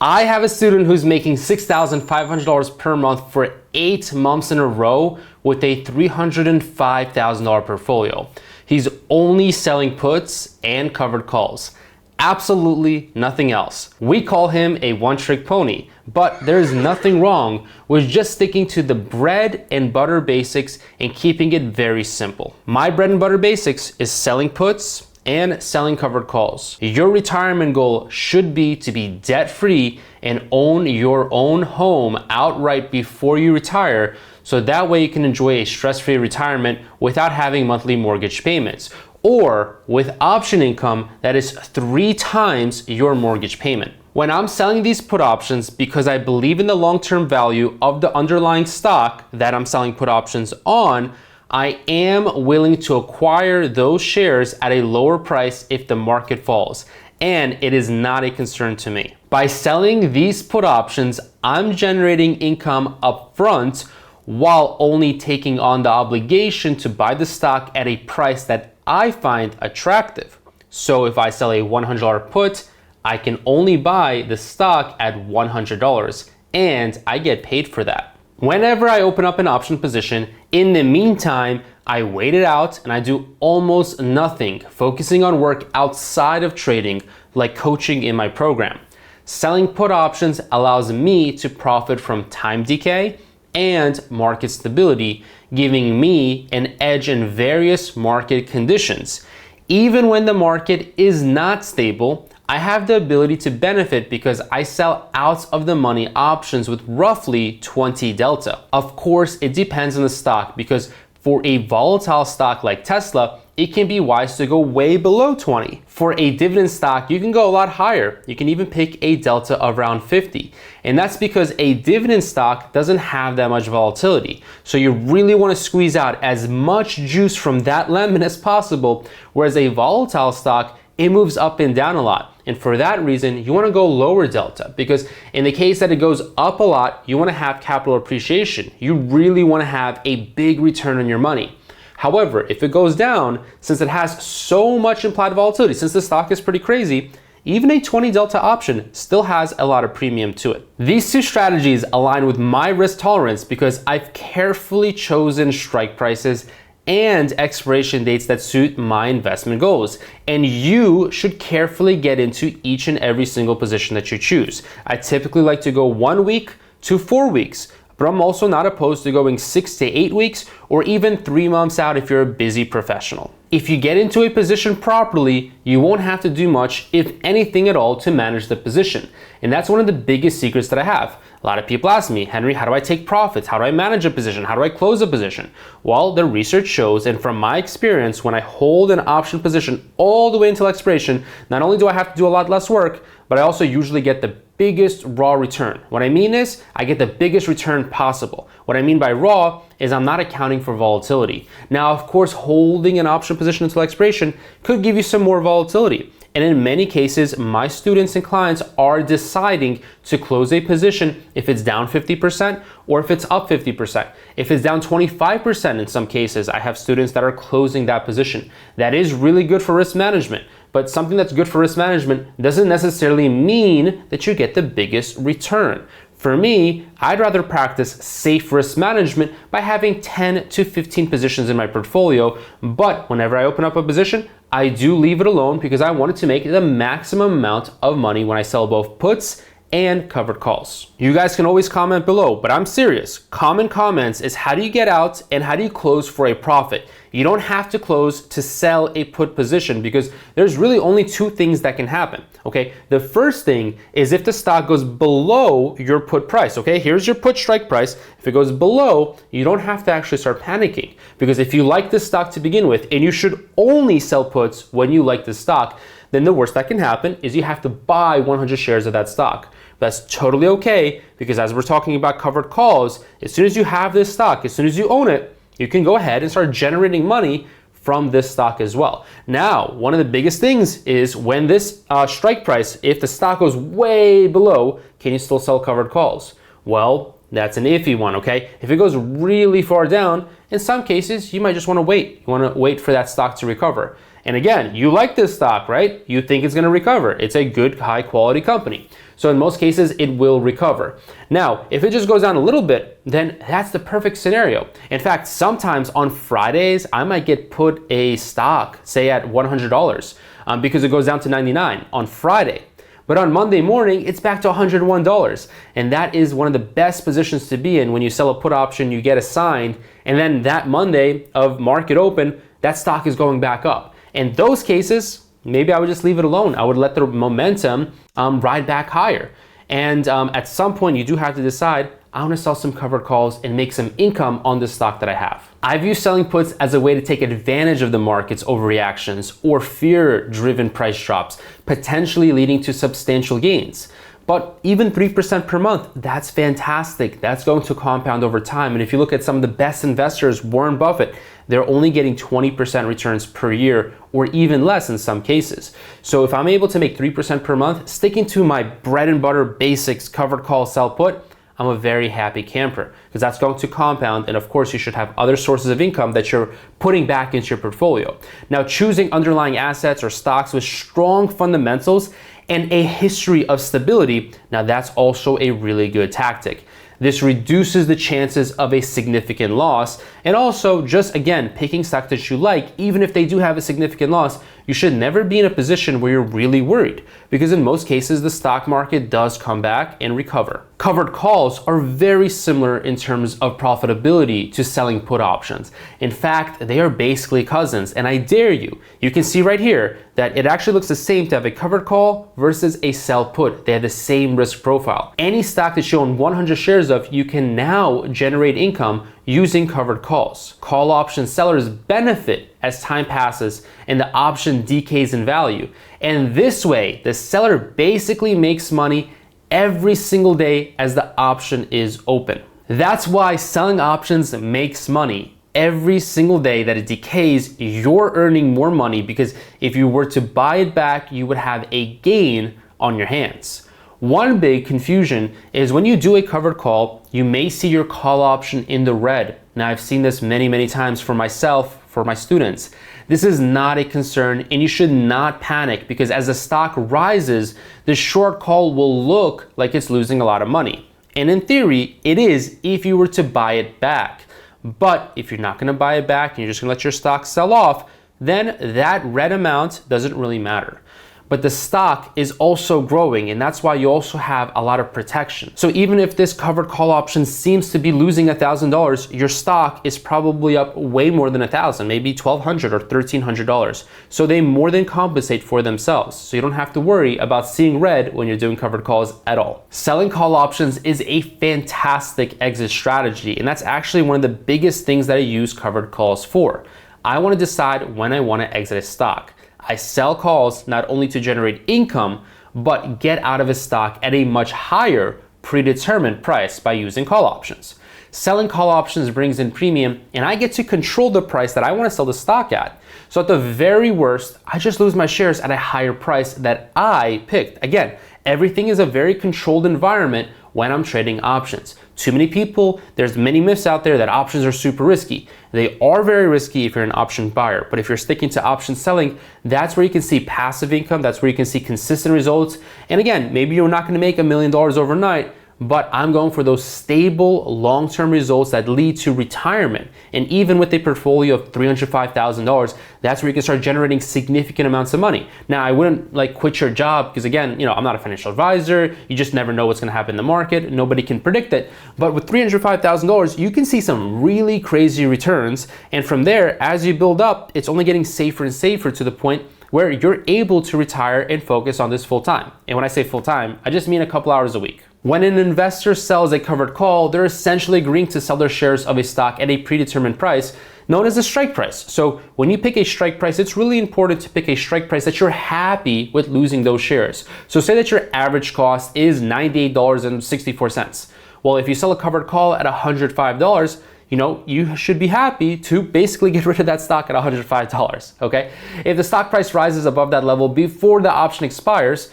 I have a student who's making $6,500 per month for 8 months in a row with a $305,000 portfolio. He's only selling puts and covered calls. Absolutely nothing else. We call him a one-trick pony, but there's nothing wrong with just sticking to the bread and butter basics and keeping it very simple. My bread and butter basics is selling puts and selling covered calls. Your retirement goal should be to be debt-free and own your own home outright before you retire, so that way you can enjoy a stress-free retirement without having monthly mortgage payments, or with option income that is 3 times your mortgage payment. When I'm selling these put options because I believe in the long-term value of the underlying stock that I'm selling put options on, I am willing to acquire those shares at a lower price if the market falls, and it is not a concern to me. By selling these put options, I'm generating income up front while only taking on the obligation to buy the stock at a price that I find attractive. So if I sell a $100 put, I can only buy the stock at $100, and I get paid for that. Whenever I open up an option position, in the meantime, I wait it out and I do almost nothing, focusing on work outside of trading, like coaching in my program. Selling put options allows me to profit from time decay and market stability, giving me an edge in various market conditions. Even when the market is not stable, I have the ability to benefit because I sell out of the money options with roughly 20 delta. Of course, it depends on the stock, because for a volatile stock like Tesla, it can be wise to go way below 20. For a dividend stock, you can go a lot higher. You can even pick a delta of around 50. And that's because a dividend stock doesn't have that much volatility. So you really want to squeeze out as much juice from that lemon as possible, whereas a volatile stock, it moves up and down a lot. And for that reason, you want to go lower delta, because in the case that it goes up a lot, you want to have capital appreciation. You really want to have a big return on your money. However, if it goes down, since it has so much implied volatility, since the stock is pretty crazy, even a 20 delta option still has a lot of premium to it. These two strategies align with my risk tolerance because I've carefully chosen strike prices and expiration dates that suit my investment goals. And you should carefully get into each and every single position that you choose. I typically like to go 1 week to 4 weeks, but I'm also not opposed to going 6 to 8 weeks or even 3 months out if you're a busy professional. If you get into a position properly, you won't have to do much, if anything at all, to manage the position. And that's one of the biggest secrets that I have. A lot of people ask me, Henry, how do I take profits? How do I manage a position? How do I close a position? Well, the research shows, and from my experience, when I hold an option position all the way until expiration, not only do I have to do a lot less work, but I also usually get the biggest raw return. What I mean is, I get the biggest return possible. What I mean by raw is I'm not accounting for volatility. Now, of course, holding an option position until expiration could give you some more volatility. And in many cases, my students and clients are deciding to close a position if it's down 50% or if it's up 50%. If it's down 25% in some cases, I have students that are closing that position. That is really good for risk management. But something that's good for risk management doesn't necessarily mean that you get the biggest return. For me, I'd rather practice safe risk management by having 10 to 15 positions in my portfolio, but whenever I open up a position, I do leave it alone because I wanted to make the maximum amount of money when I sell both puts and covered calls. You guys can always comment below, but I'm serious. Common comments is, how do you get out and how do you close for a profit? You don't have to close to sell a put position, because there's really only 2 things that can happen, okay? The first thing is if the stock goes below your put price, okay? Here's your put strike price. If it goes below, you don't have to actually start panicking, because if you like this stock to begin with, and you should only sell puts when you like this stock, then the worst that can happen is you have to buy 100 shares of that stock. That's totally okay, because as we're talking about covered calls, as soon as you have this stock, as soon as you own it, you can go ahead and start generating money from this stock as well. Now, one of the biggest things is when this strike price, if the stock goes way below, can you still sell covered calls? Well, that's an iffy one, okay? If it goes really far down, in some cases, you might just want to wait. You want to wait for that stock to recover. And again, you like this stock, right? You think it's going to recover. It's a good, high quality company. So in most cases, it will recover. Now, if it just goes down a little bit, then that's the perfect scenario. In fact, sometimes on Fridays, I might get put a stock, say at $100, because it goes down to 99 on Friday. But on Monday morning, it's back to $101. And that is one of the best positions to be in. When you sell a put option, you get assigned, and then that Monday of market open, that stock is going back up. In those cases, maybe I would just leave it alone. I would let the momentum ride back higher. And at some point, you do have to decide, I want to sell some covered calls and make some income on the stock that I have. I view selling puts as a way to take advantage of the market's overreactions or fear-driven price drops, potentially leading to substantial gains. But even 3% per month, that's fantastic. That's going to compound over time. And if you look at some of the best investors, Warren Buffett, they're only getting 20% returns per year or even less in some cases. So if I'm able to make 3% per month, sticking to my bread and butter basics, covered call, sell put, I'm a very happy camper because that's going to compound. And of course, you should have other sources of income that you're putting back into your portfolio. Now, choosing underlying assets or stocks with strong fundamentals and a history of stability, now that's also a really good tactic. This reduces the chances of a significant loss, and also just again, picking stocks that you like, even if they do have a significant loss, you should never be in a position where you're really worried, because in most cases, the stock market does come back and recover. Covered calls are very similar in terms of profitability to selling put options. In fact, they are basically cousins, and I dare you, you can see right here that it actually looks the same to have a covered call versus a sell put. They have the same risk profile. Any stock that you own 100 shares of, you can now generate income using covered calls. Call option sellers benefit as time passes and the option decays in value. And this way, the seller basically makes money every single day as the option is open. That's why selling options makes money. Every single day that it decays, you're earning more money, because if you were to buy it back, you would have a gain on your hands. One big confusion is when you do a covered call, you may see your call option in the red. Now, I've seen this many times for myself, for my students. This is not a concern, and you should not panic, because as the stock rises, the short call will look like it's losing a lot of money. And in theory, it is if you were to buy it back. But if you're not going to buy it back and you're just going to let your stock sell off, then that red amount doesn't really matter. But the stock is also growing, and that's why you also have a lot of protection. So even if this covered call option seems to be losing $1,000, your stock is probably up way more than $1,000, maybe $1,200 or $1,300. So they more than compensate for themselves. So you don't have to worry about seeing red when you're doing covered calls at all. Selling call options is a fantastic exit strategy, and that's actually one of the biggest things that I use covered calls for. I want to decide when I want to exit a stock. I sell calls not only to generate income, but get out of a stock at a much higher predetermined price by using call options. Selling call options brings in premium, and I get to control the price that I want to sell the stock at. So at the very worst, I just lose my shares at a higher price that I picked. Again, everything is a very controlled environment when I'm trading options. Too many people, there's many myths out there that options are super risky. They are very risky if you're an option buyer, but if you're sticking to option selling, that's where you can see passive income, that's where you can see consistent results. And again, maybe you're not gonna make $1 million overnight, but I'm going for those stable long-term results that lead to retirement. And even with a portfolio of $305,000, that's where you can start generating significant amounts of money. Now, I wouldn't quit your job, because again, I'm not a financial advisor. You just never know what's gonna happen in the market. Nobody can predict it. But with $305,000, you can see some really crazy returns. And from there, as you build up, it's only getting safer and safer to the point where you're able to retire and focus on this full time. And when I say full time, I just mean a couple hours a week. When an investor sells a covered call, they're essentially agreeing to sell their shares of a stock at a predetermined price known as a strike price. So when you pick a strike price, it's really important to pick a strike price that you're happy with losing those shares. So say that your average cost is $98.64. Well, if you sell a covered call at $105, you should be happy to basically get rid of that stock at $105, okay? If the stock price rises above that level before the option expires,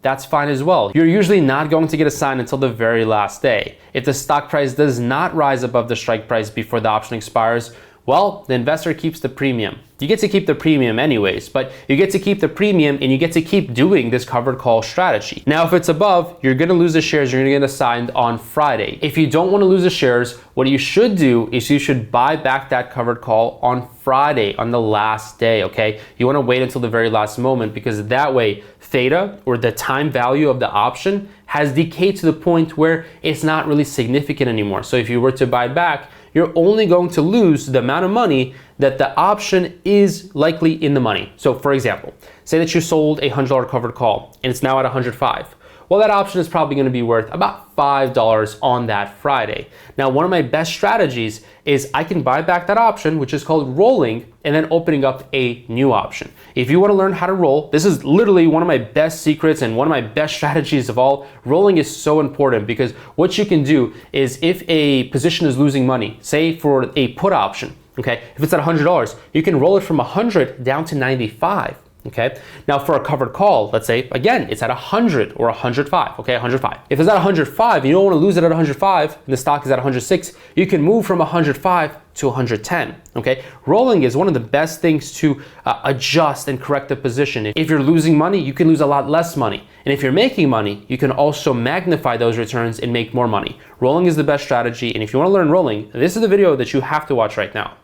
that's fine as well. You're usually not going to get assigned until the very last day. If the stock price does not rise above the strike price before the option expires, Well, the investor keeps the premium. You get to keep the premium anyways, but you get to keep the premium and you get to keep doing this covered call strategy. Now, if it's above, you're gonna lose the shares, you're gonna get assigned on Friday. If you don't wanna lose the shares, what you should do is you should buy back that covered call on Friday, on the last day, okay? You wanna wait until the very last moment because that way, theta, or the time value of the option, has decayed to the point where it's not really significant anymore. So if you were to buy back, you're only going to lose the amount of money that the option is likely in the money. So for example, say that you sold a $100 covered call and it's now at 105. Well, that option is probably going to be worth about $5 on that Friday. Now, one of my best strategies is I can buy back that option, which is called rolling, and then opening up a new option. If you want to learn how to roll, this is literally one of my best secrets and one of my best strategies of all. Rolling is so important because what you can do is if a position is losing money, say for a put option, okay, if it's at $100, you can roll it from 100 down to 95. Okay. Now for a covered call, let's say, again, it's at 100 or 105. Okay. 105. If it's at 105, you don't want to lose it at 105 and the stock is at 106, you can move from 105 to 110. Okay. Rolling is one of the best things to adjust and correct the position. If you're losing money, you can lose a lot less money. And if you're making money, you can also magnify those returns and make more money. Rolling is the best strategy. And if you want to learn rolling, this is the video that you have to watch right now.